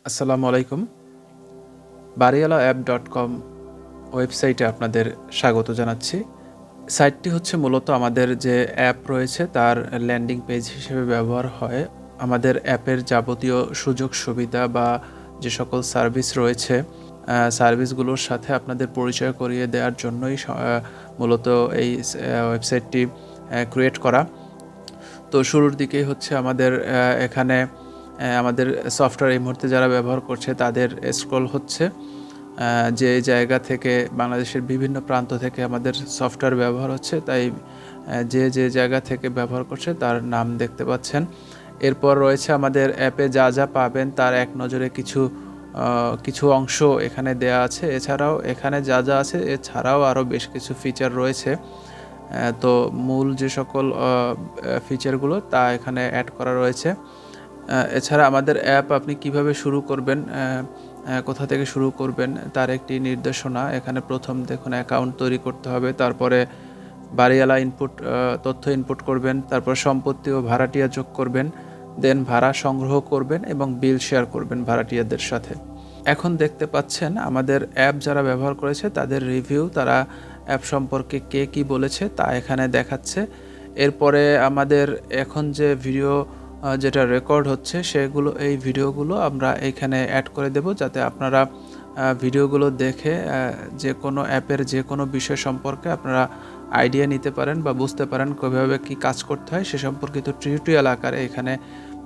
আসসালামু আলাইকুম। বাড়িওয়ালা ওয়েবসাইটে আপনাদের স্বাগত জানাচ্ছি। সাইটটি হচ্ছে মূলত আমাদের যে অ্যাপ রয়েছে তার ল্যান্ডিং পেজ হিসেবে ব্যবহার হয়। আমাদের অ্যাপের যাবতীয় সুযোগ সুবিধা বা যে সকল সার্ভিস রয়েছে, সার্ভিসগুলোর সাথে আপনাদের পরিচয় করিয়ে দেওয়ার জন্যই মূলত এই ওয়েবসাইটটি ক্রিয়েট করা। তো শুরুর দিকেই হচ্ছে আমাদের এখানে আমাদের সফটওয়্যার এই মুহূর্তে যারা ব্যবহার করছে তাদের স্ক্রল হচ্ছে। যে জায়গা থেকে বাংলাদেশের বিভিন্ন প্রান্ত থেকে আমাদের সফটওয়্যার ব্যবহার হচ্ছে, তাই যে জায়গা থেকে ব্যবহার করছে তার নাম দেখতে পাচ্ছেন। এরপর রয়েছে আমাদের অ্যাপে যা যা পাবেন তার এক নজরে কিছু অংশ এখানে দেয়া আছে। এছাড়াও এখানে যা যা আছে এছাড়াও আরও বেশ কিছু ফিচার রয়েছে। তো মূল যে সকল ফিচারগুলো তা এখানে অ্যাড করা রয়েছে। এছাড়া আমাদের অ্যাপ আপনি কিভাবে শুরু করবেন, কোথা থেকে শুরু করবেন তার একটি নির্দেশনা। এখানে প্রথম দেখুন অ্যাকাউন্ট তৈরি করতে হবে, তারপরে বাড়িওয়ালা তথ্য ইনপুট করবেন, তারপর সম্পত্তি ও ভাড়াটিয়া যোগ করবেন, দেন ভাড়া সংগ্রহ করবেন এবং বিল শেয়ার করবেন ভাড়াটিয়াদের সাথে। এখন দেখতে পাচ্ছেন আমাদের অ্যাপ যারা ব্যবহার করেছে তাদের রিভিউ, তারা অ্যাপ সম্পর্কে কে কী বলেছে তা এখানে দেখাচ্ছে। এরপরে আমাদের এখন যে ভিডিও যেটা রেকর্ড হচ্ছে এই ভিডিওগুলো আমরা এইখানে অ্যাড করে দেব, যাতে আপনারা ভিডিওগুলো দেখে যে কোনো অ্যাপের যে কোনো বিষয় সম্পর্কে আপনারা আইডিয়া নিতে পারেন বা বুঝতে পারেন কীভাবে কী কাজ করতে হয় সে সম্পর্কিত টিউটোরিয়াল আকারে এখানে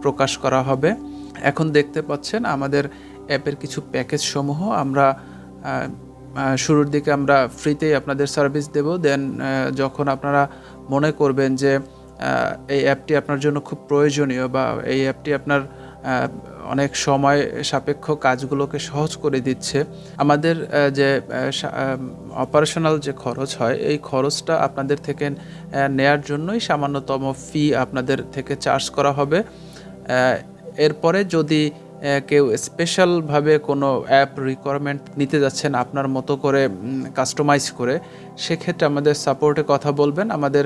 প্রকাশ করা হবে। এখন দেখতে পাচ্ছেন আমাদের অ্যাপের কিছু প্যাকেজ সমূহ আমরা শুরুর দিকে আমরা ফ্রিতেই আপনাদের সার্ভিস দেব। দেন যখন আপনারা মনে করবেন যে এই অ্যাপটি আপনার জন্য খুব প্রয়োজনীয় বা এই অ্যাপটি আপনার অনেক সময় সাপেক্ষ কাজগুলোকে সহজ করে দিচ্ছে, আমাদের যে অপারেশনাল যে খরচ হয় এই খরচটা আপনাদের থেকে নেয়ার জন্যই সামান্যতম ফি আপনাদের থেকে চার্জ করা হবে। এরপরে যদি কেউ স্পেশালভাবে কোনো অ্যাপ রিকোয়ারমেন্ট নিতে যাচ্ছেন আপনার মতো করে কাস্টমাইজ করে, সেক্ষেত্রে আমাদের সাপোর্টে কথা বলবেন। আমাদের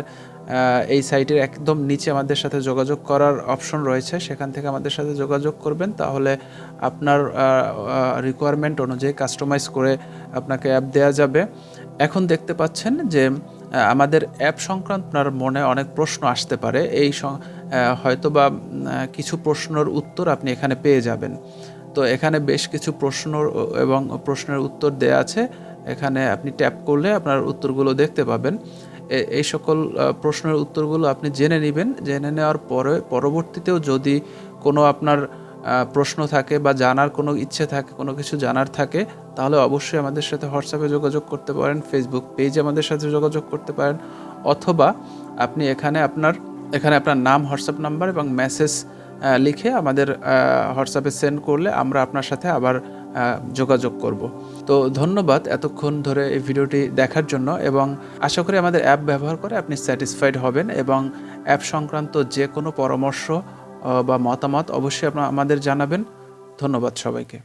এই সাইটের একদম নিচে আমাদের সাথে যোগাযোগ করার অপশন রয়েছে, সেখান থেকে আমাদের সাথে যোগাযোগ করবেন, তাহলে আপনার রিকোয়ারমেন্ট অনুযায়ী কাস্টমাইজ করে আপনাকে অ্যাপ দেওয়া যাবে। এখন দেখতে পাচ্ছেন যে আমাদের অ্যাপ সংক্রান্ত আপনার মনে অনেক প্রশ্ন আসতে পারে, হয়তোবা কিছু প্রশ্নের উত্তর আপনি এখানে পেয়ে যাবেন। তো এখানে বেশ কিছু প্রশ্ন এবং প্রশ্নের উত্তর দেয়া আছে, এখানে আপনি ট্যাপ করলে আপনার উত্তরগুলো দেখতে পাবেন। এই সকল প্রশ্নের উত্তরগুলো আপনি জেনে নেবেন। জেনে নেওয়ার পরে পরবর্তীতেও যদি কোনো আপনার প্রশ্ন থাকে বা জানার কোনো ইচ্ছে থাকে, কোনো কিছু জানার থাকে, তাহলে অবশ্যই আমাদের সাথে হোয়াটসঅ্যাপে যোগাযোগ করতে পারেন, ফেসবুক পেজে আমাদের সাথে যোগাযোগ করতে পারেন, অথবা আপনি এখানে আপনার নাম, হোয়াটসঅ্যাপ নাম্বার এবং মেসেজ লিখে আমাদের হোয়াটসঅ্যাপে সেন্ড করলে আমরা আপনার সাথে আবার যোগাযোগ করব। তো ধন্যবাদ এতক্ষণ ধরে এই ভিডিওটি দেখার জন্য, এবং আশা করি আমাদের অ্যাপ ব্যবহার করে আপনি স্যাটিসফাইড হবেন, এবং অ্যাপ সংক্রান্ত যে কোনো পরামর্শ বা মতামত অবশ্যই আমাদের জানাবেন। ধন্যবাদ সবাইকে।